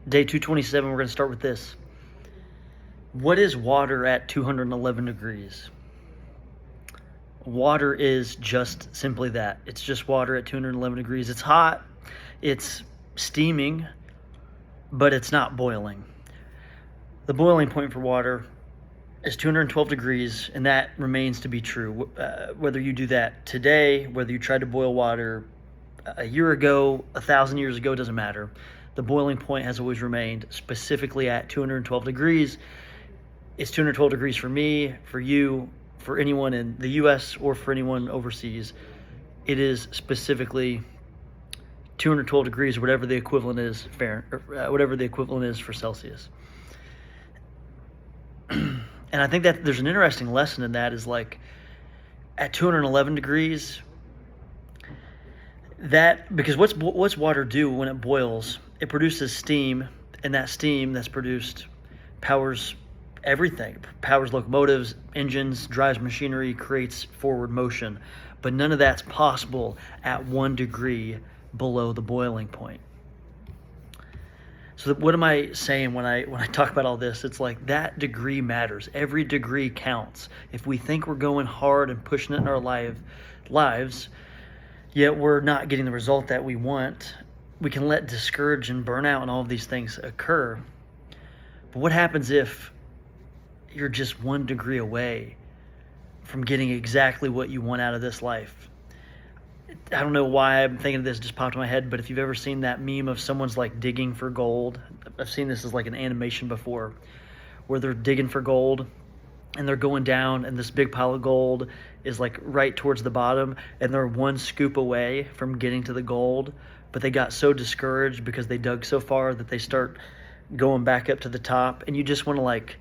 Day 227, we're going to start with this. What is water at 211 degrees? Water is just simply that. It's just water at 211 degrees. It's hot, it's steaming, but it's not boiling. The boiling point for water is 212 degrees, and that remains to be true. Whether you do that today, whether you tried to boil water a year ago, 1,000 years ago, doesn't matter. The boiling point has always remained specifically at 212 degrees. It's 212 degrees for me, for you, for anyone in the U.S. or for anyone overseas. It is specifically 212 degrees, whatever the equivalent is whatever the equivalent is for Celsius. And I think that there's an interesting lesson in that, is like at 211 degrees, because what's water do when it boils? It produces steam, and that steam that's produced powers everything. It powers locomotives, engines, drives machinery, creates forward motion. But none of that's possible at 1 degree below the boiling point. So what am I saying when I talk about all this? It's like that degree matters. Every degree counts. If we think we're going hard and pushing it in our lives, yet we're not getting the result that we want, we can let discourage and burnout and all of these things occur. But what happens if you're just 1 degree away from getting exactly what you want out of this life? I don't know why I'm thinking of this, just popped in my head, but if you've ever seen that meme of someone's like digging for gold, I've seen this as like an animation before, where they're digging for gold and they're going down, and this big pile of gold is like right towards the bottom, and they're 1 scoop away from getting to the gold, but they got so discouraged because they dug so far that they start going back up to the top, and you just want to like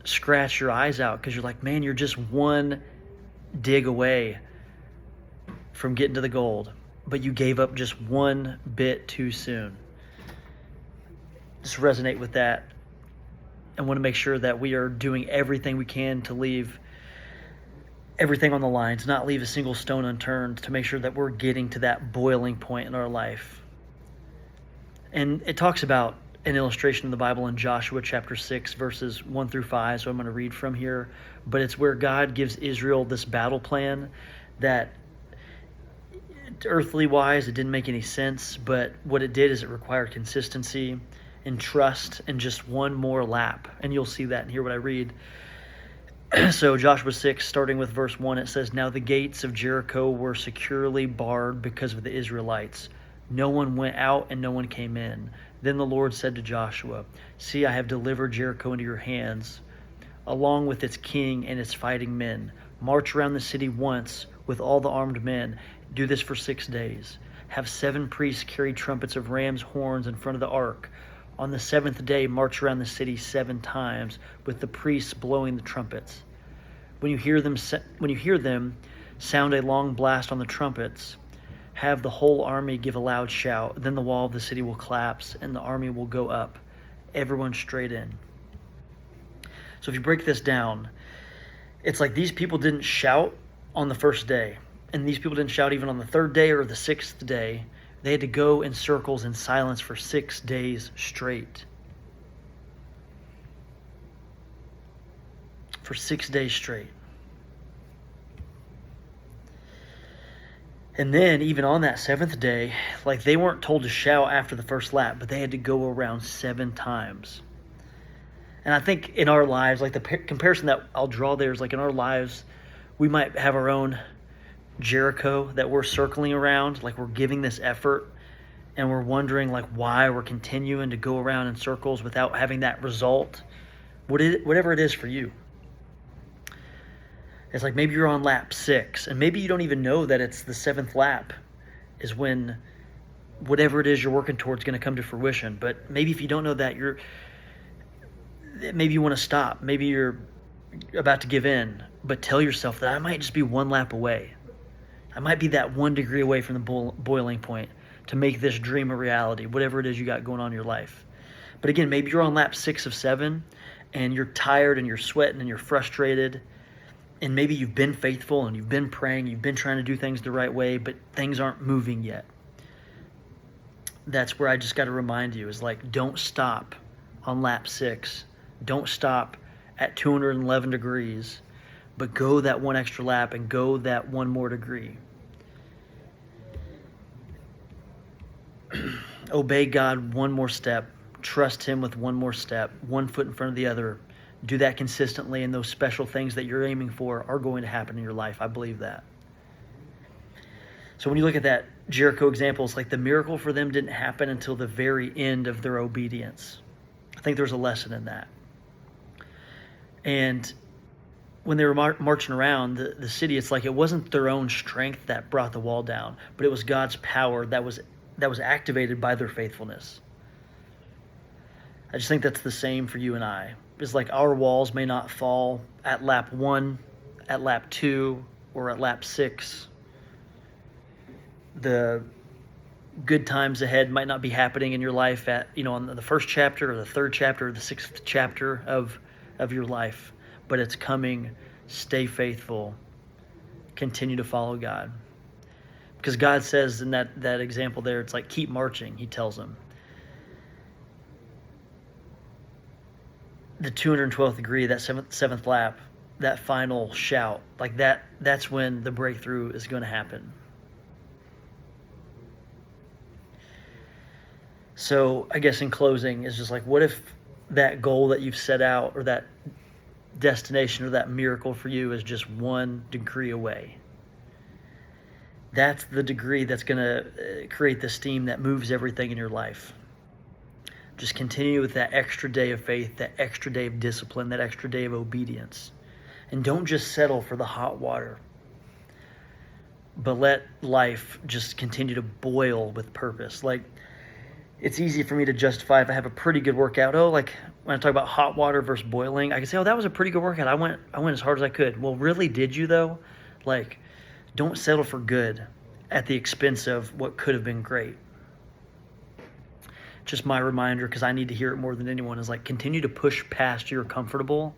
scratch your eyes out, because you're like, man, you're just 1 dig away from getting to the gold, but you gave up just 1 bit too soon. Just resonate with that. I want to make sure that we are doing everything we can to leave everything on the line, to not leave a single stone unturned, to make sure that we're getting to that boiling point in our life. And it talks about an illustration in the Bible in Joshua chapter 6, verses 1 through 5, so I'm going to read from here. But it's where God gives Israel this battle plan that, earthly wise, it didn't make any sense, but what it did is it required consistency and trust and just 1 more lap. And you'll see that and hear what I read. So Joshua 6, starting with verse 1, it says, "Now the gates of Jericho were securely barred because of the Israelites. No one went out and no one came in. Then the Lord said to Joshua, 'See, I have delivered Jericho into your hands, along with its king and its fighting men. March around the city once with all the armed men. Do this for 6 days. Have 7 priests carry trumpets of ram's horns in front of the ark. On the 7th day, march around the city 7 times with the priests blowing the trumpets. When you hear them sound a long blast on the trumpets. Have the whole army give a loud shout. Then the wall of the city will collapse and the army will go up, everyone straight in.'" So if you break this down, it's like these people didn't shout on the first day, and these people didn't shout even on the 3rd day or the 6th day. They had to go in circles in silence for 6 days straight. For 6 days straight. And then even on that 7th day, like, they weren't told to shout after the first lap, but they had to go around 7 times. And I think in our lives, like the comparison that I'll draw there is like in our lives, we might have our own Jericho that we're circling around, like we're giving this effort and we're wondering like why we're continuing to go around in circles without having that result, whatever it is for you. It's like maybe you're on lap 6, and maybe you don't even know that it's the 7th lap is when whatever it is you're working towards going to come to fruition. But maybe if you don't know that, maybe you want to stop. Maybe you're about to give in, but tell yourself that I might just be 1 lap away. I might be that 1 degree away from the boiling point to make this dream a reality, whatever it is you got going on in your life. But again, maybe you're on lap 6 of 7 and you're tired and you're sweating and you're frustrated, and maybe you've been faithful and you've been praying, you've been trying to do things the right way, but things aren't moving yet. that's where I just got to remind you is like, don't stop on lap 6. Don't stop at 211 degrees, but go that one extra lap and go that one more degree. Obey God one more step. Trust Him with one more step, one foot in front of the other. Do that consistently, and those special things that you're aiming for are going to happen in your life. I believe that. So when you look at that Jericho example, it's like the miracle for them didn't happen until the very end of their obedience. I think there's a lesson in that. And when they were marching around the city, it's like it wasn't their own strength that brought the wall down, but it was God's power that was activated by their faithfulness. I just think that's the same for you and I. It's like our walls may not fall at lap 1, at lap 2, or at lap 6. The good times ahead might not be happening in your life at, on the first chapter or the third chapter or the 6th chapter of your life, but it's coming. Stay faithful. Continue to follow God. Because God says in that example there, it's like, keep marching, He tells them. The 212th degree, that seventh lap, that final shout, like that's when the breakthrough is going to happen. So I guess in closing is just like, what if that goal that you've set out, or that destination, or that miracle for you is just 1 degree away? That's the degree that's going to create the steam that moves everything in your life. Just continue with that extra day of faith, that extra day of discipline, that extra day of obedience. And don't just settle for the hot water, but let life just continue to boil with purpose. Like, it's easy for me to justify if I have a pretty good workout. Like when I talk about hot water versus boiling, I can say, that was a pretty good workout. I went as hard as I could. Well, really, did you though? Like, don't settle for good at the expense of what could have been great. Just my reminder, because I need to hear it more than anyone, is like, continue to push past your comfortable,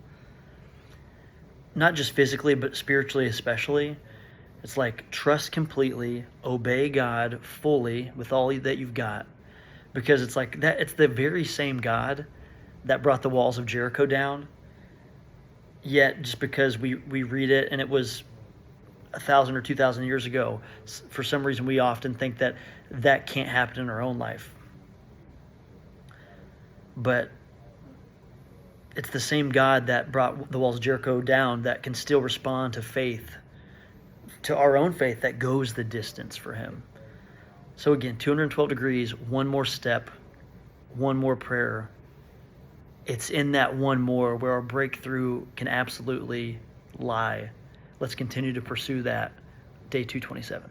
not just physically, but spiritually especially. It's like, trust completely, obey God fully with all that you've got, because it's like that. It's the very same God that brought the walls of Jericho down. Yet, just because we read it and it was 1,000 or 2,000 years ago, for some reason we often think that can't happen in our own life. But it's the same God that brought the walls of Jericho down that can still respond to faith, to our own faith that goes the distance for Him. So again, 212 degrees, one more step, one more prayer. It's in that one more where our breakthrough can absolutely lie. Let's continue to pursue that. Day 227.